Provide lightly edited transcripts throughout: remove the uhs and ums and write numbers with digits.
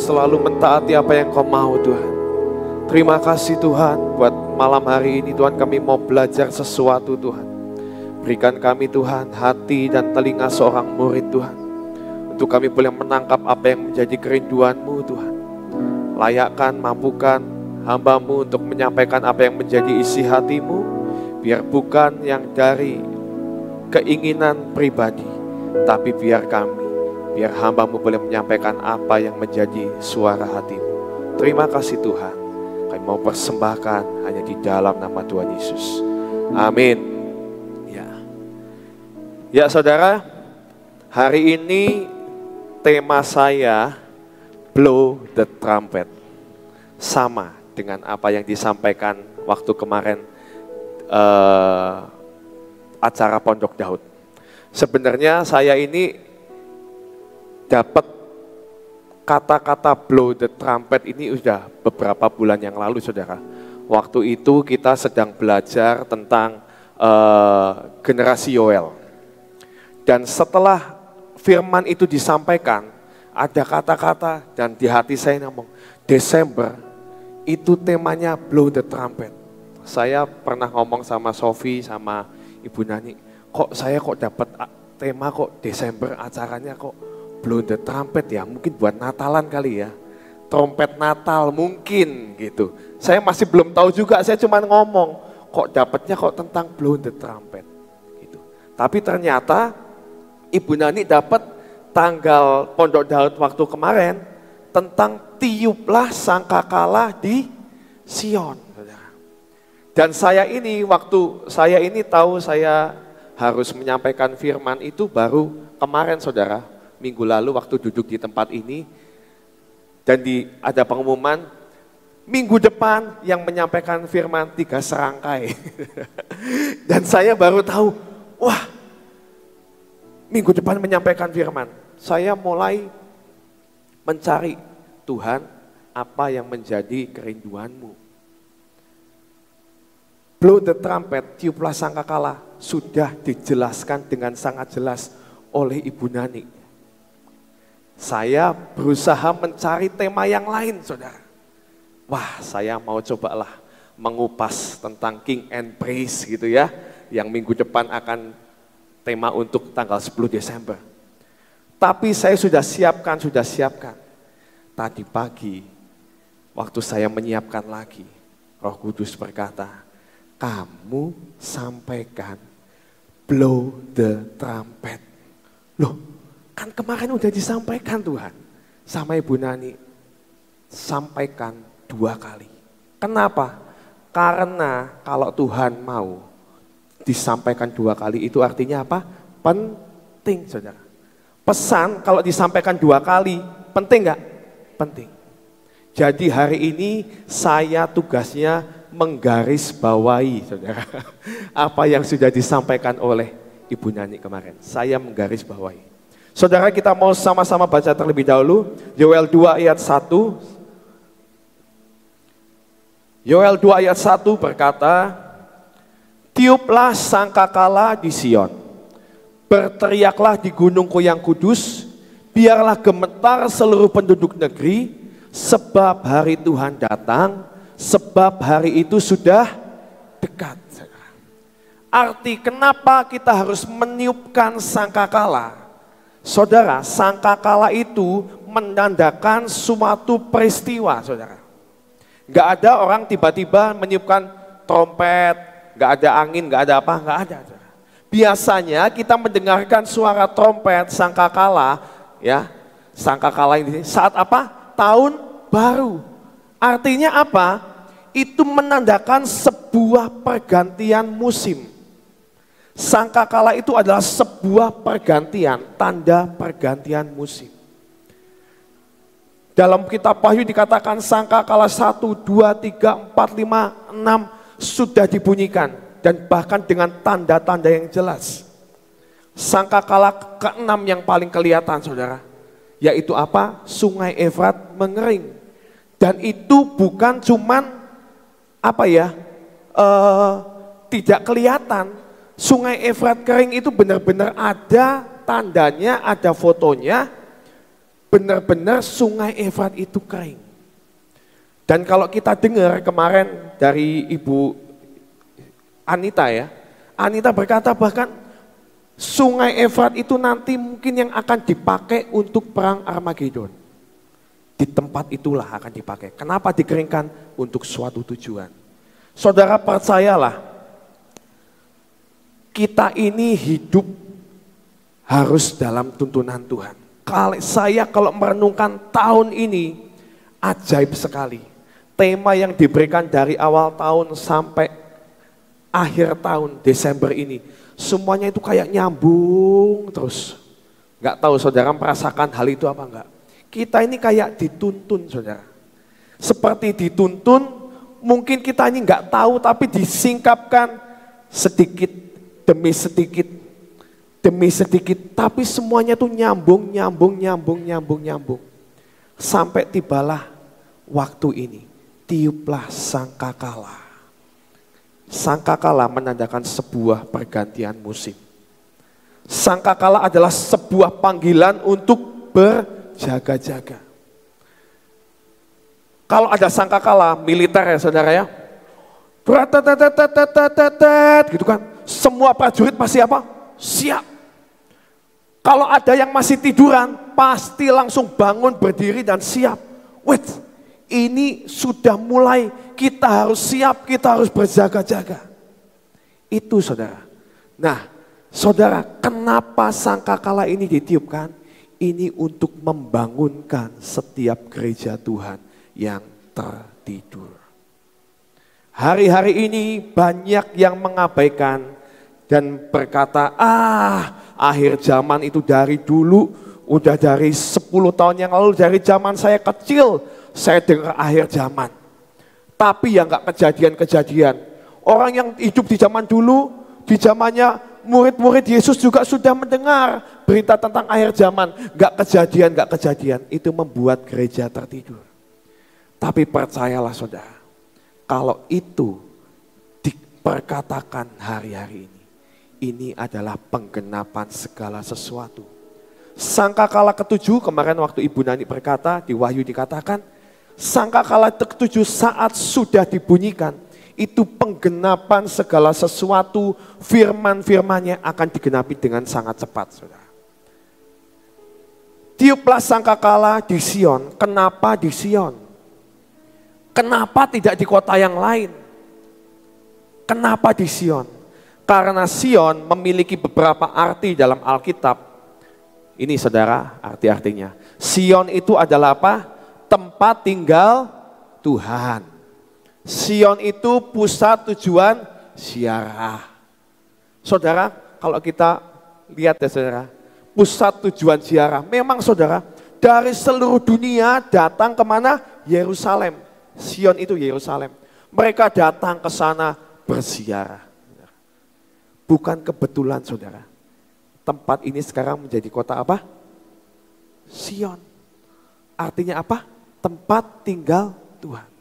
selalu mentaati apa yang Kau mau Tuhan. Terima kasih Tuhan buat malam hari ini Tuhan, kami mau belajar sesuatu Tuhan. Berikan kami Tuhan hati dan telinga seorang murid Tuhan, untuk kami boleh menangkap apa yang menjadi kerinduan-Mu Tuhan. Layakkan, mampukan hamba-Mu untuk menyampaikan apa yang menjadi isi hati-Mu, biar bukan yang dari keinginan pribadi, tapi biar hamba-Mu boleh menyampaikan apa yang menjadi suara hati-Mu. Terima kasih Tuhan. Kami mau persembahkan hanya di dalam nama Tuhan Yesus. Amin. Ya saudara, hari ini tema saya Blow the Trumpet. Sama dengan apa yang disampaikan waktu kemarin acara Pondok Daud. Sebenarnya saya ini dapat kata-kata blow the trumpet ini sudah beberapa bulan yang lalu saudara. Waktu itu kita sedang belajar tentang generasi Yoel. Dan setelah firman itu disampaikan, ada kata-kata dan di hati saya ngomong, Desember itu temanya blow the trumpet. Saya pernah ngomong sama Sofi, sama Ibu Nani, saya dapat tema kok Desember acaranya kok blow the trumpet ya, mungkin buat Natalan kali ya. Trompet Natal mungkin gitu. Saya masih belum tahu juga, saya cuma ngomong, dapatnya tentang blow the trumpet gitu. Tapi ternyata Ibu Nani dapat tanggal Pondok Daud waktu kemarin tentang tiuplah sangkakala di Sion. Dan saya ini tahu saya harus menyampaikan firman itu baru kemarin saudara. Minggu lalu waktu duduk di tempat ini dan ada pengumuman minggu depan yang menyampaikan firman 3 serangkai. Dan saya baru tahu, wah minggu depan menyampaikan firman. Saya mulai mencari Tuhan apa yang menjadi kerinduan-Mu. Blow the trumpet, tiuplah sangkakala, sudah dijelaskan dengan sangat jelas oleh Ibu Nani. Saya berusaha mencari tema yang lain, saudara. Wah, saya mau cobalah mengupas tentang King and Praise gitu ya, yang minggu depan akan tema untuk tanggal 10 Desember. Tapi saya sudah siapkan. Tadi pagi, waktu saya menyiapkan lagi, Roh Kudus berkata, kamu sampaikan blow the trumpet. Loh, kan kemarin udah disampaikan Tuhan sama Ibu Nani. Sampaikan 2 kali. Kenapa? Karena kalau Tuhan mau disampaikan 2 kali itu artinya apa? Penting saudara. Pesan kalau disampaikan 2 kali, penting nggak? Penting. Jadi hari ini saya tugasnya menggarisbawahi saudara. Apa yang sudah disampaikan oleh Ibu Nani kemarin. Saya menggarisbawahi. Saudara, kita mau sama-sama baca terlebih dahulu Yoel 2 ayat 1. Yoel 2 ayat 1 berkata, tiuplah sangkakala di Sion, berteriaklah di gunungku yang kudus, biarlah gemetar seluruh penduduk negeri, sebab hari Tuhan datang, sebab hari itu sudah dekat. Arti kenapa kita harus meniupkan sangkakala? Saudara, sangkakala itu menandakan suatu peristiwa, saudara. Gak ada orang tiba-tiba meniupkan trompet, gak ada angin, gak ada apa, gak ada. Saudara. Biasanya kita mendengarkan suara trompet sangkakala, ya, sangkakala ini saat apa? Tahun baru. Artinya apa? Itu menandakan sebuah pergantian musim. Sangkakala itu adalah sebuah pergantian, tanda pergantian musim. Dalam kitab Wahyu dikatakan sangkakala 1, 2, 3, 4, 5, 6 sudah dibunyikan. Dan bahkan dengan tanda-tanda yang jelas. Sangkakala ke-6 yang paling kelihatan saudara. Yaitu apa? Sungai Efrat mengering. Dan itu bukan cuman tidak kelihatan. Sungai Efrat kering itu benar-benar ada tandanya, ada fotonya. benar-benar sungai Efrat itu kering. Dan kalau kita dengar kemarin dari Ibu Anita ya, Anita berkata bahkan sungai Efrat itu nanti mungkin yang akan dipakai untuk perang Armageddon. Di tempat itulah akan dipakai. Kenapa dikeringkan? Untuk suatu tujuan. Saudara percayalah, kita ini hidup harus dalam tuntunan Tuhan. Kalau merenungkan tahun ini, ajaib sekali. Tema yang diberikan dari awal tahun sampai akhir tahun Desember ini, semuanya itu kayak nyambung terus. Gak tahu saudara merasakan hal itu apa enggak? Kita ini kayak dituntun saudara. Seperti dituntun, mungkin kita ini gak tahu tapi disingkapkan sedikit demi sedikit. Demi sedikit, tapi semuanya tuh nyambung. Sampai tibalah waktu ini, tiuplah sangkakala. Sangkakala menandakan sebuah pergantian musim. Sangkakala adalah sebuah panggilan untuk berjaga-jaga. Kalau ada sangkakala militer ya saudara ya, gitu kan, semua prajurit pasti apa? Siap. Kalau ada yang masih tiduran, pasti langsung bangun, berdiri dan siap. Wait, ini sudah mulai, kita harus siap, kita harus berjaga-jaga. Itu saudara. Nah, saudara, kenapa sangkakala ini ditiupkan? Ini untuk membangunkan setiap gereja Tuhan yang tertidur. Hari-hari ini banyak yang mengabaikan dan berkata, akhir zaman itu dari dulu, udah dari 10 tahun yang lalu, dari zaman saya kecil, saya dengar akhir zaman. Tapi ya nggak kejadian-kejadian. Orang yang hidup di zaman dulu, di zamannya murid-murid Yesus juga sudah mendengar berita tentang akhir zaman. Nggak kejadian. Itu membuat gereja tertidur. Tapi percayalah saudara, kalau itu diperkatakan hari-hari ini adalah penggenapan segala sesuatu. Sangkakala ketujuh, kemarin waktu Ibu Nani berkata, di Wahyu dikatakan, sangkakala ketujuh saat sudah dibunyikan, itu penggenapan segala sesuatu, firman-firmannya akan digenapi dengan sangat cepat. Saudara. Tiuplah sangkakala di Sion. Kenapa di Sion? Kenapa tidak di kota yang lain? Kenapa di Sion? Karena Sion memiliki beberapa arti dalam Alkitab. Ini saudara arti-artinya. Sion itu adalah apa? Tempat tinggal Tuhan. Sion itu pusat tujuan ziarah. Saudara, kalau kita lihat ya saudara, pusat tujuan ziarah. Memang saudara, dari seluruh dunia datang kemana? Yerusalem. Sion itu Yerusalem. Mereka datang ke sana berziarah. Bukan kebetulan saudara. Tempat ini sekarang menjadi kota apa? Sion. Artinya apa? Tempat tinggal Tuhan.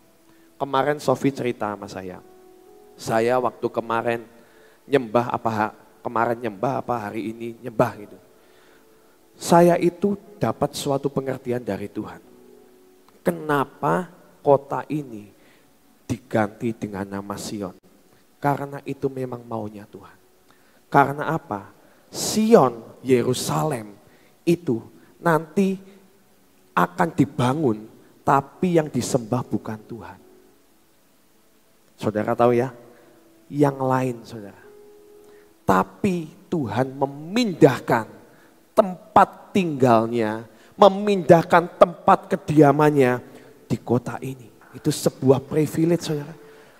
Kemarin Sofi cerita sama saya. Saya waktu kemarin nyembah apa hari ini nyembah gitu. Saya itu dapat suatu pengertian dari Tuhan. Kenapa kota ini diganti dengan nama Sion? Karena itu memang maunya Tuhan. Karena apa? Sion, Yerusalem itu nanti akan dibangun, tapi yang disembah bukan Tuhan. Saudara tahu ya? Yang lain saudara. Tapi Tuhan memindahkan tempat tinggalnya, memindahkan tempat kediamannya di kota ini. Itu sebuah privilege saudara.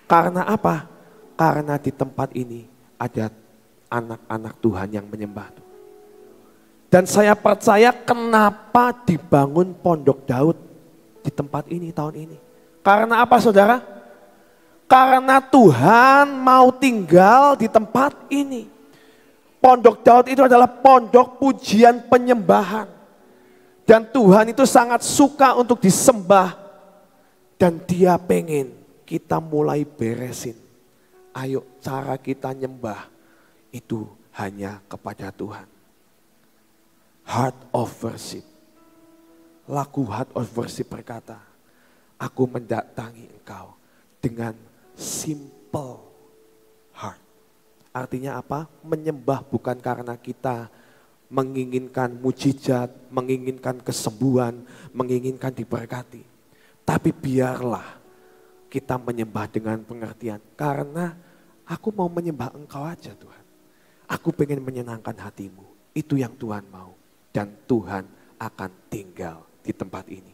Karena apa? Karena di tempat ini ada anak-anak Tuhan yang menyembah Tuhan. Dan saya percaya kenapa dibangun Pondok Daud di tempat ini tahun ini. Karena apa saudara? Karena Tuhan mau tinggal di tempat ini. Pondok Daud itu adalah pondok pujian penyembahan. Dan Tuhan itu sangat suka untuk disembah. Dan dia pengen kita mulai beresin. Ayo cara kita nyembah itu hanya kepada Tuhan. Heart of worship. Lagu Heart of Worship berkata, aku mendatangi engkau dengan simple heart. Artinya apa? Menyembah bukan karena kita menginginkan mujizat, menginginkan kesembuhan, menginginkan diberkati. Tapi biarlah kita menyembah dengan pengertian. Karena aku mau menyembah engkau aja Tuhan. Aku pengen menyenangkan hatimu. Itu yang Tuhan mau. Dan Tuhan akan tinggal di tempat ini.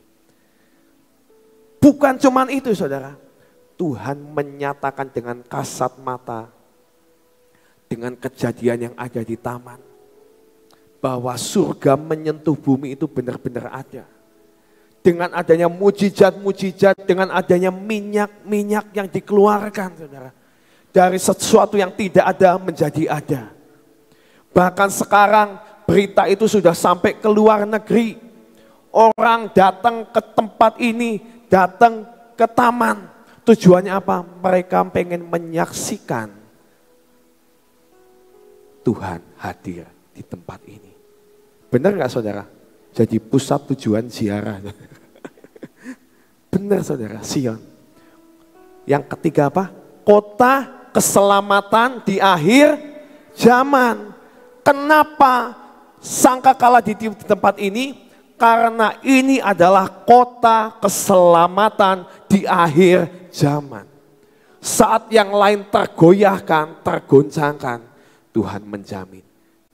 Bukan cuman itu saudara. Tuhan menyatakan dengan kasat mata. Dengan kejadian yang ada di taman. Bahwa surga menyentuh bumi itu benar-benar ada. Dengan adanya mujizat-mujizat, dengan adanya minyak-minyak yang dikeluarkan saudara. Dari sesuatu yang tidak ada menjadi ada. Bahkan sekarang berita itu sudah sampai ke luar negeri. Orang datang ke tempat ini, datang ke taman. Tujuannya apa? Mereka pengen menyaksikan Tuhan hadir di tempat ini. Benar gak saudara? Jadi pusat tujuan ziarah. Benar saudara, Sion. Yang ketiga apa? Kota keselamatan di akhir zaman. Kenapa sangkakala di tempat ini? Karena ini adalah kota keselamatan di akhir zaman. Saat yang lain tergoyahkan, tergoncangkan, Tuhan menjamin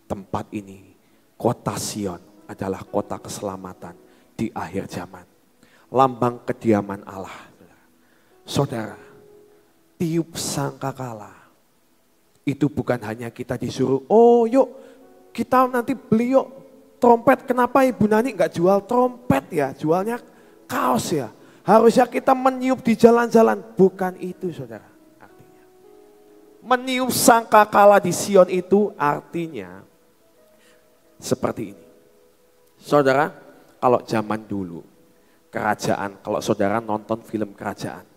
tempat ini, kota Sion adalah kota keselamatan di akhir zaman. Lambang kediaman Allah. Saudara, tiup sangkakala. Itu bukan hanya kita disuruh, oh yuk kita nanti beli yuk trompet. Kenapa Ibu Nani nggak jual trompet ya, jualnya kaos ya. Harusnya kita meniup di jalan-jalan. Bukan itu saudara artinya. Meniup sangkakala di Sion itu artinya seperti ini. Saudara, kalau zaman dulu kerajaan, kalau saudara nonton film kerajaan.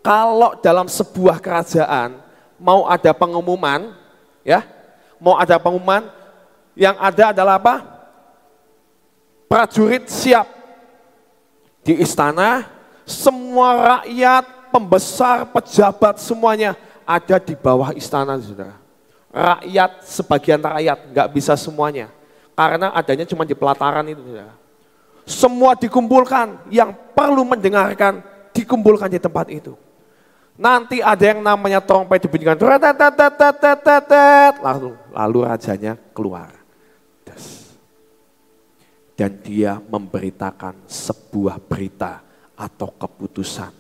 Kalau dalam sebuah kerajaan mau ada pengumuman, ya, mau ada pengumuman, yang ada adalah apa? Prajurit siap di istana, semua rakyat, pembesar, pejabat semuanya ada di bawah istana, saudara. Rakyat, sebagian rakyat, nggak bisa semuanya, karena adanya cuma di pelataran itu, saudara. Semua dikumpulkan, yang perlu mendengarkan dikumpulkan di tempat itu. Nanti ada yang namanya trompet dibunyikan, lalu rajanya keluar. Dan dia memberitakan sebuah berita atau keputusan.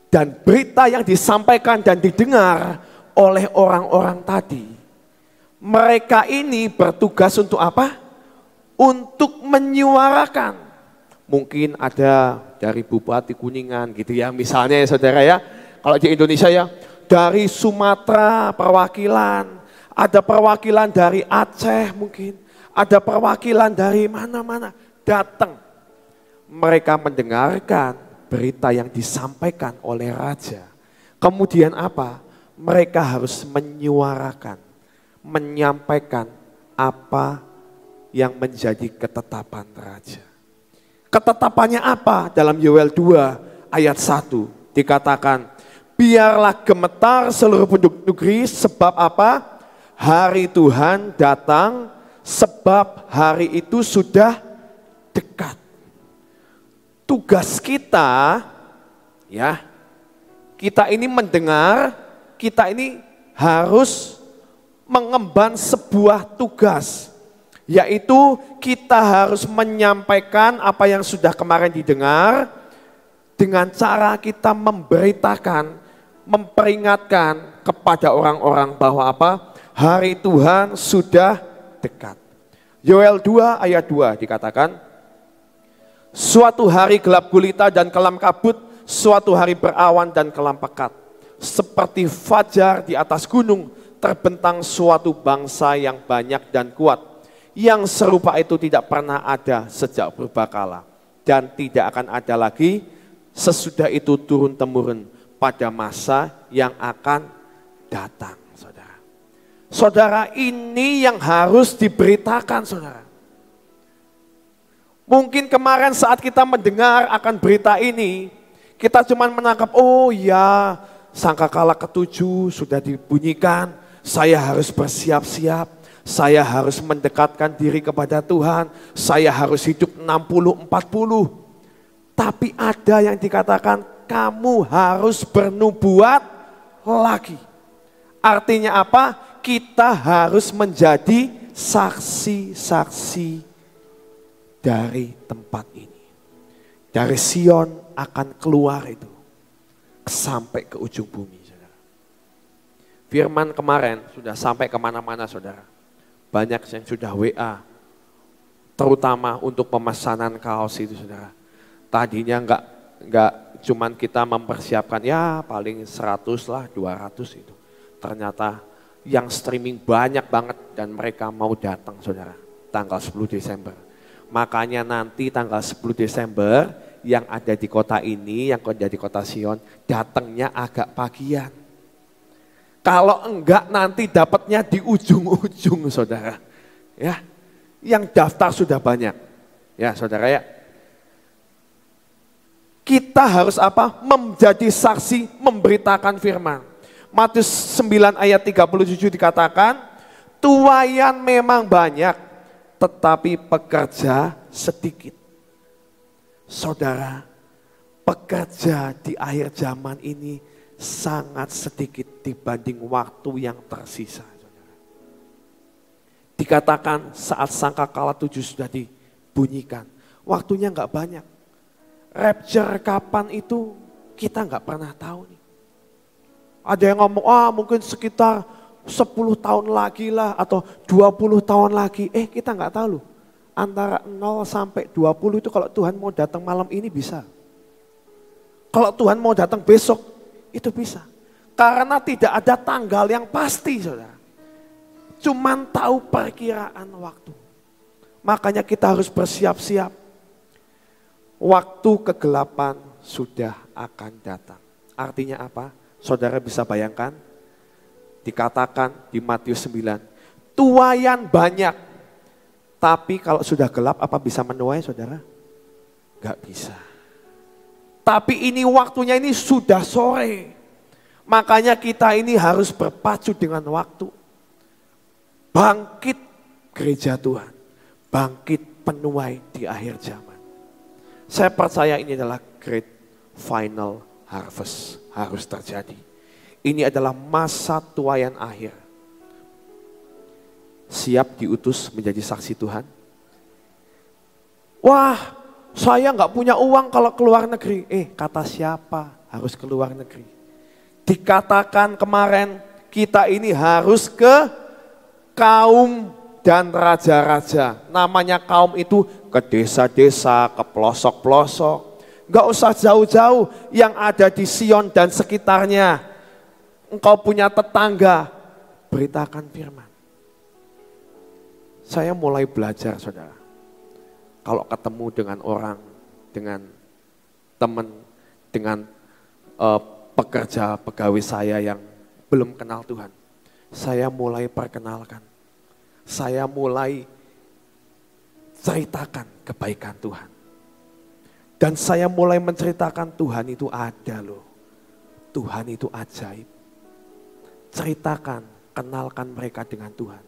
Dan berita yang disampaikan dan didengar oleh orang-orang tadi, mereka ini bertugas untuk apa? Untuk menyuarakan. Mungkin ada dari Bupati Kuningan gitu ya, misalnya ya saudara ya. Kalau di Indonesia ya, dari Sumatera perwakilan, ada perwakilan dari Aceh mungkin, ada perwakilan dari mana-mana datang. Mereka mendengarkan berita yang disampaikan oleh raja. Kemudian apa? Mereka harus menyuarakan, menyampaikan apa yang menjadi ketetapan raja. Ketetapannya apa? Dalam Yoel 2 ayat 1 dikatakan, biarlah gemetar seluruh penduduk negeri, sebab apa? Hari Tuhan datang, sebab hari itu sudah dekat. Tugas kita, ya, kita ini mendengar, kita ini harus mengemban sebuah tugas. Yaitu kita harus menyampaikan apa yang sudah kemarin didengar dengan cara kita memberitakan, memperingatkan kepada orang-orang bahwa apa? Hari Tuhan sudah dekat. Yoel 2 ayat 2 dikatakan, suatu hari gelap gulita dan kelam kabut, suatu hari berawan dan kelam pekat. Seperti fajar di atas gunung, terbentang suatu bangsa yang banyak dan kuat. Yang serupa itu tidak pernah ada sejak purbakala dan tidak akan ada lagi sesudah itu turun-temurun pada masa yang akan datang, saudara. Saudara, ini yang harus diberitakan, saudara. Mungkin kemarin saat kita mendengar akan berita ini, kita cuma menangkap, oh ya, sangkakala ketujuh sudah dibunyikan, saya harus bersiap-siap, saya harus mendekatkan diri kepada Tuhan, saya harus hidup 60-40. Tapi ada yang dikatakan, kamu harus bernubuat lagi. Artinya apa? Kita harus menjadi saksi-saksi dari tempat ini. Dari Sion akan keluar itu sampai ke ujung bumi, saudara. Firman kemarin sudah sampai kemana-mana, saudara. Banyak yang sudah WA, terutama untuk pemesanan kaos itu, saudara. Tadinya enggak cuman kita mempersiapkan ya paling 100 lah, 200 itu. Ternyata yang streaming banyak banget dan mereka mau datang, saudara, tanggal 10 Desember. Makanya nanti tanggal 10 Desember yang ada di kota ini, yang ada di kota Sion, datangnya agak pagian. Kalau enggak nanti dapatnya di ujung-ujung, saudara. Ya, yang daftar sudah banyak. Ya, saudara ya. Kita harus apa? Menjadi saksi, memberitakan firman. Matius 9 ayat 37 dikatakan, tuaian memang banyak, tetapi pekerja sedikit. Saudara, pekerja di akhir zaman ini sangat sedikit dibanding waktu yang tersisa. Saudara. Dikatakan saat sangkakala 7 sudah dibunyikan, waktunya enggak banyak. Rapture kapan itu kita enggak pernah tahu nih. Ada yang ngomong, mungkin sekitar 10 tahun lagi lah atau 20 tahun lagi. Kita enggak tahu loh. Antara 0 sampai 20 itu kalau Tuhan mau datang malam ini bisa. Kalau Tuhan mau datang besok itu bisa. Karena tidak ada tanggal yang pasti, saudara. Cuman tahu perkiraan waktu. Makanya kita harus bersiap-siap. Waktu kegelapan sudah akan datang. Artinya apa? Saudara bisa bayangkan? Dikatakan di Matius 9, tuaian banyak. Tapi kalau sudah gelap apa bisa menuai, saudara? Gak bisa. Tapi ini waktunya ini sudah sore. Makanya kita ini harus berpacu dengan waktu. Bangkit gereja Tuhan. Bangkit penuai di akhir zaman. Saya percaya ini adalah great final harvest. Harus terjadi. Ini adalah masa tuaian akhir. Siap diutus menjadi saksi Tuhan? Wah, saya nggak punya uang kalau keluar negeri. Kata siapa harus keluar negeri? Dikatakan kemarin kita ini harus ke kaum dan raja-raja. Namanya kaum itu ke desa-desa, ke pelosok-pelosok. Nggak usah jauh-jauh yang ada di Sion dan sekitarnya. Engkau punya tetangga, beritakan firman. Saya mulai belajar, saudara. Kalau ketemu dengan orang, dengan teman, dengan pekerja, pegawai saya yang belum kenal Tuhan. Saya mulai perkenalkan. Saya mulai ceritakan kebaikan Tuhan. Dan saya mulai menceritakan Tuhan itu ada loh. Tuhan itu ajaib. Ceritakan, kenalkan mereka dengan Tuhan.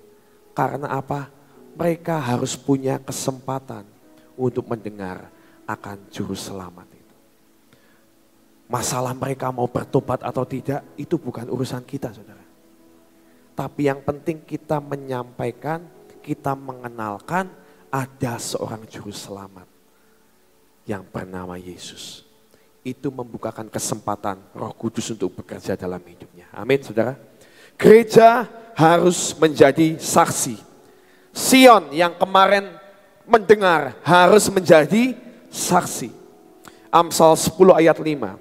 Karena apa? Mereka harus punya kesempatan untuk mendengar akan juru selamat itu. Masalah mereka mau bertobat atau tidak, itu bukan urusan kita, saudara. Tapi yang penting kita menyampaikan, kita mengenalkan ada seorang juru selamat yang bernama Yesus. Itu membukakan kesempatan Roh Kudus untuk bekerja dalam hidupnya. Amin, saudara. Gereja harus menjadi saksi. Sion yang kemarin mendengar harus menjadi saksi. Amsal 10 ayat 5.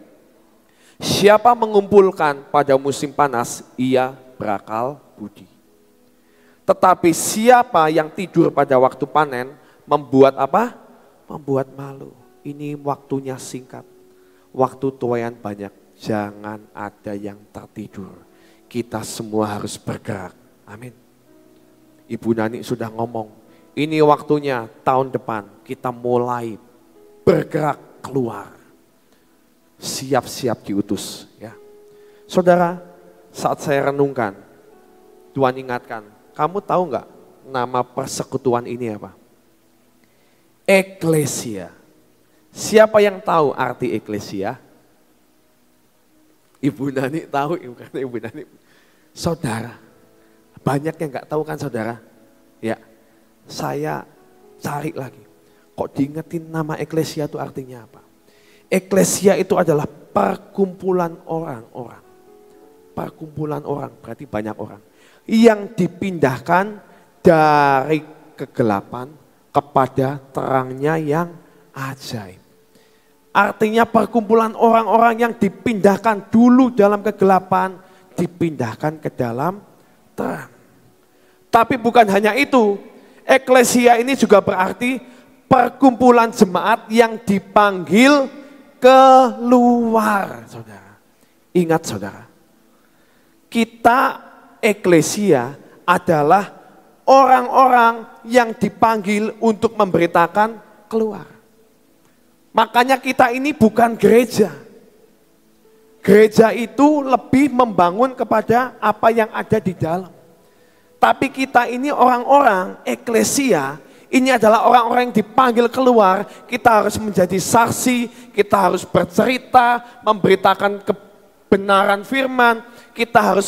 Siapa mengumpulkan pada musim panas, ia berakal budi. Tetapi siapa yang tidur pada waktu panen, membuat apa? Membuat malu. Ini waktunya singkat. Waktu tuaian banyak. Jangan ada yang tertidur. Kita semua harus bergerak. Amin. Ibu Nani sudah ngomong, Ini waktunya tahun depan kita mulai bergerak keluar. Siap-siap diutus. Ya. Saudara, saat saya renungkan, Tuhan ingatkan, kamu tahu nggak nama persekutuan ini apa? Eklesia. Siapa yang tahu arti eklesia? Ibu Nani tahu, Ibu Nani. Saudara, banyak yang nggak tahu kan saudara? Ya, saya cari lagi. Kok diingetin nama eklesia itu artinya apa? Eklesia itu adalah perkumpulan orang-orang. Perkumpulan orang, berarti banyak orang. Yang dipindahkan dari kegelapan kepada terangnya yang ajaib. Artinya perkumpulan orang-orang yang dipindahkan dulu dalam kegelapan, dipindahkan ke dalam terang. Tapi bukan hanya itu, eklesia ini juga berarti perkumpulan jemaat yang dipanggil keluar, saudara. Ingat saudara, kita eklesia adalah orang-orang yang dipanggil untuk memberitakan keluar. Makanya kita ini bukan gereja. Gereja itu lebih membangun kepada apa yang ada di dalam. Tapi kita ini orang-orang eklesia, ini adalah orang-orang yang dipanggil keluar. Kita harus menjadi saksi, kita harus bercerita, memberitakan kebenaran firman, kita harus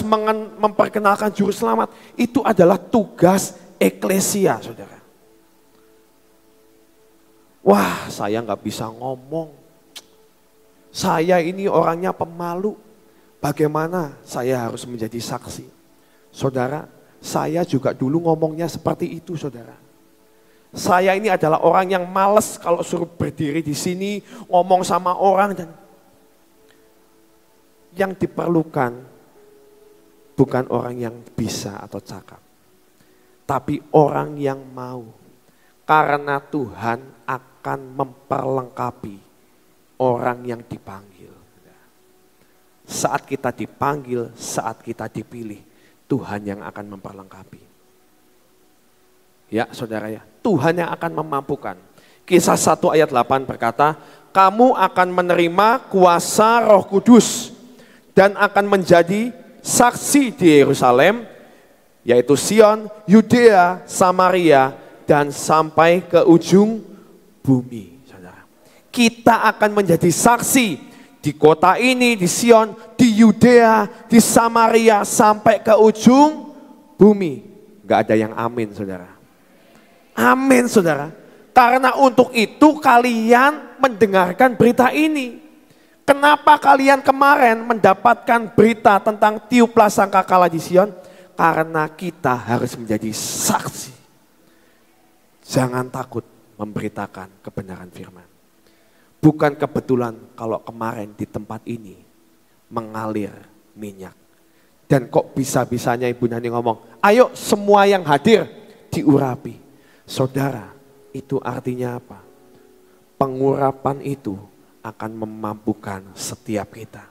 memperkenalkan juru selamat. Itu adalah tugas eklesia, saudara. Wah, saya nggak bisa ngomong. Saya ini orangnya pemalu. Bagaimana saya harus menjadi saksi? Saudara, saya juga dulu ngomongnya seperti itu, saudara. Saya ini adalah orang yang malas kalau suruh berdiri di sini, ngomong sama orang. Dan yang diperlukan bukan orang yang bisa atau cakap, tapi orang yang mau. Karena Tuhan akan memperlengkapi orang yang dipanggil. Saat kita dipanggil, saat kita dipilih, Tuhan yang akan memperlengkapi. Ya saudara ya, Tuhan yang akan memampukan. Kisah 1 ayat 8 berkata, kamu akan menerima kuasa Roh Kudus dan akan menjadi saksi di Yerusalem, yaitu Sion, Yudea, Samaria, dan sampai ke ujung bumi. Saudara, kita akan menjadi saksi di kota ini, di Sion, di Yudea, di Samaria, sampai ke ujung bumi. Gak ada yang amin, saudara. Amin, saudara. Karena untuk itu kalian mendengarkan berita ini. Kenapa kalian kemarin mendapatkan berita tentang tiuplah sangkakala di Sion? Karena kita harus menjadi saksi. Jangan takut memberitakan kebenaran firman. Bukan kebetulan kalau kemarin di tempat ini mengalir minyak. Dan kok bisa-bisanya Ibu Nani ngomong, ayo semua yang hadir diurapi. Saudara, itu artinya apa? Pengurapan itu akan memampukan setiap kita.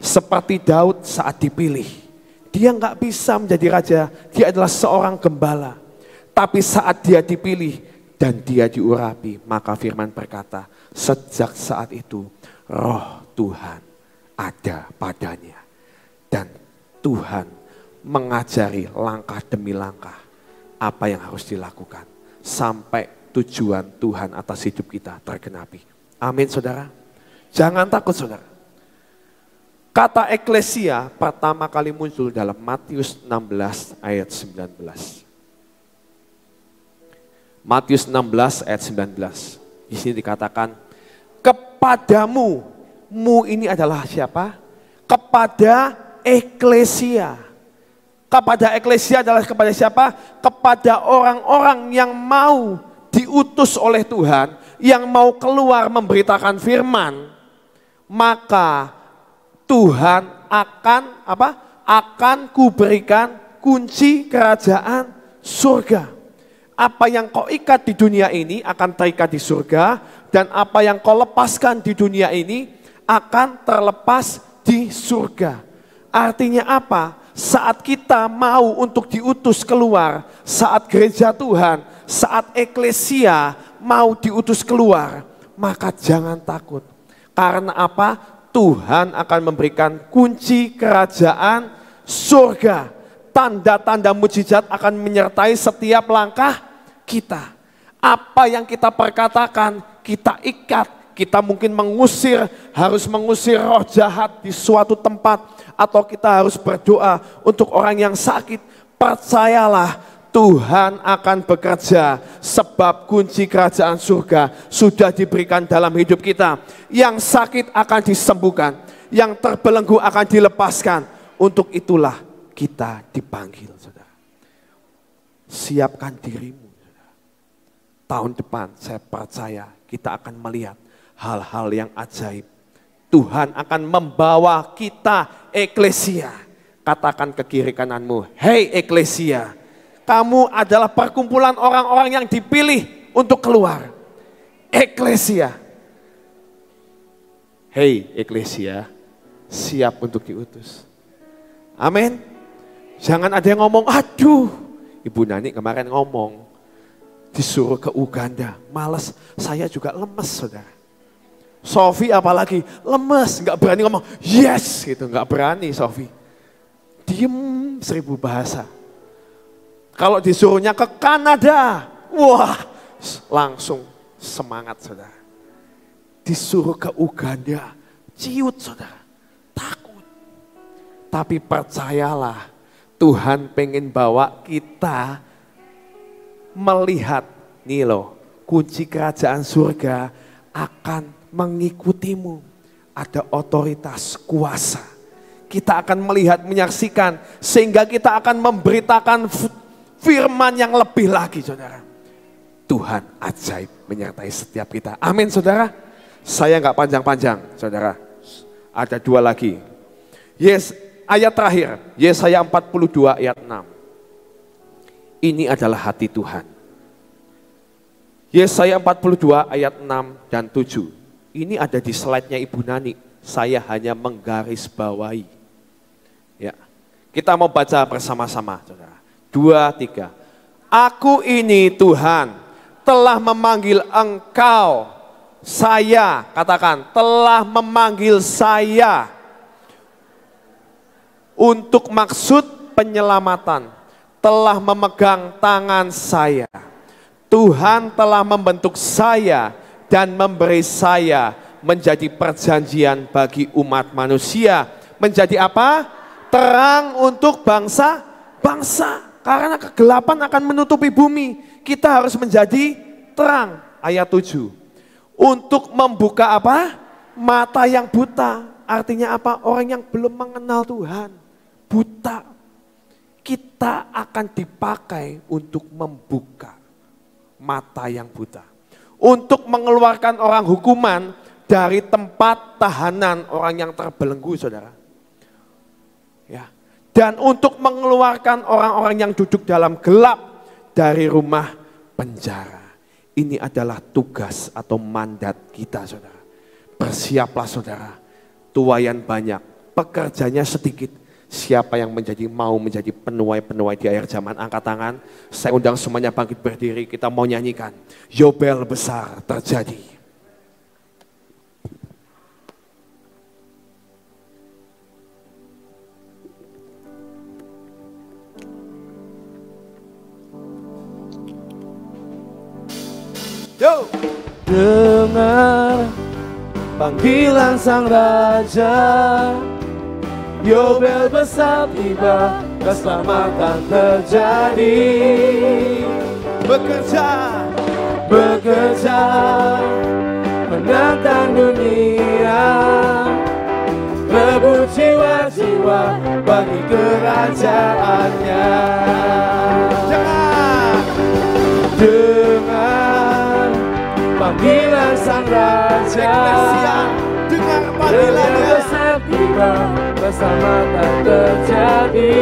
Seperti Daud saat dipilih. Dia nggak bisa menjadi raja, dia adalah seorang gembala. Tapi saat dia dipilih dan dia diurapi, maka firman berkata, sejak saat itu roh Tuhan ada padanya. Dan Tuhan mengajari langkah demi langkah apa yang harus dilakukan. Sampai tujuan Tuhan atas hidup kita tergenapi. Amin saudara. Jangan takut saudara. Kata eklesia pertama kali muncul dalam Matius 16 ayat 19. Matius 16 ayat 19. Di sini dikatakan, kepadamu, mu ini adalah siapa? Kepada eklesia. Kepada eklesia adalah kepada siapa? Kepada orang-orang yang mau diutus oleh Tuhan, yang mau keluar memberitakan firman, maka Tuhan akan apa? Akan kuberikan kunci kerajaan surga. Apa yang kau ikat di dunia ini akan terikat di surga, dan apa yang kau lepaskan di dunia ini akan terlepas di surga. Artinya apa? saat kita mau untuk diutus keluar, saat gereja Tuhan, saat eklesia mau diutus keluar, maka jangan takut. Karena apa? Tuhan akan memberikan kunci kerajaan surga. Tanda-tanda mujizat akan menyertai setiap langkah kita. Apa yang kita perkatakan, kita ikat. Kita mungkin harus mengusir roh jahat di suatu tempat. Atau kita harus berdoa untuk orang yang sakit. Percayalah, Tuhan akan bekerja sebab kunci kerajaan surga sudah diberikan dalam hidup kita. Yang sakit akan disembuhkan, yang terbelenggu akan dilepaskan. Untuk itulah kita dipanggil, saudara. Siapkan dirimu, saudara. Tahun depan saya percaya kita akan melihat hal-hal yang ajaib. Tuhan akan membawa kita eklesia. Katakan ke kiri kananmu, hei eklesia, kamu adalah perkumpulan orang-orang yang dipilih untuk keluar. Eklesia. Hei eklesia, siap untuk diutus. Amin. Jangan ada yang ngomong, aduh, Ibu Nani kemarin ngomong, disuruh ke Uganda, males, saya juga lemes, saudara. Sofi apalagi, lemes, gak berani ngomong, yes, gitu, gak berani Sofi. Diem 1000 bahasa. Kalau disuruhnya ke Kanada, wah, langsung semangat, saudara. Disuruh ke Uganda, ciut, saudara, takut. Tapi percayalah, Tuhan pengen bawa kita melihat, nih loh, kunci kerajaan surga akan mengikutimu. Ada otoritas kuasa. Kita akan melihat, menyaksikan, sehingga kita akan memberitakan firman yang lebih lagi, saudara. Tuhan ajaib menyertai setiap kita. Amin, saudara. Saya nggak panjang-panjang, saudara. Ada 2 lagi. Yes. Ayat terakhir, Yesaya 42 ayat 6. Ini adalah hati Tuhan. Yesaya 42 ayat 6 dan 7. Ini ada di slide-nya Ibu Nani. Saya hanya menggarisbawahi. Ya. Kita mau baca bersama-sama, saudara. 2, 3. Aku ini Tuhan telah memanggil engkau. Saya, katakan, telah memanggil saya. Untuk maksud penyelamatan, telah memegang tangan saya. Tuhan telah membentuk saya dan memberi saya menjadi perjanjian bagi umat manusia. Menjadi apa? Terang untuk bangsa-bangsa. Karena kegelapan akan menutupi bumi. Kita harus menjadi terang. Ayat 7. Untuk membuka apa? Mata yang buta. Artinya apa? Orang yang belum mengenal Tuhan. Buta, kita akan dipakai untuk membuka mata yang buta. Untuk mengeluarkan orang hukuman dari tempat tahanan orang yang terbelenggu, saudara. Ya. Dan untuk mengeluarkan orang-orang yang duduk dalam gelap dari rumah penjara. Ini adalah tugas atau mandat kita, saudara. Bersiaplah, saudara. Tuayan banyak, pekerjanya sedikit. Siapa yang mau menjadi penuai-penuai di akhir zaman, angkat tangan. Saya undang semuanya bangkit berdiri, kita mau nyanyikan. Yobel besar terjadi. Yo! Dengar panggilan sang raja, Yobel besar tiba, keselamatan terjadi. Bekerja, menantang dunia, rebut jiwa-jiwa bagi kerajaannya. Dengar panggilan sang raja, dengar panggilannya. Besar tiba, keselamatan terjadi.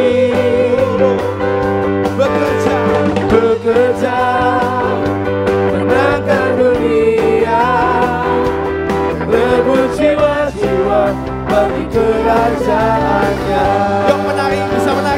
Bekerja, menangkan dunia, rebut jiwa-jiwa bagi kerajaannya. Yuk menari, bisa menari.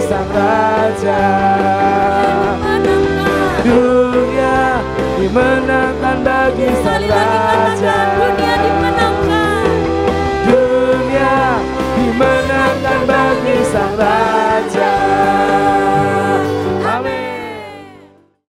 Sang Raja.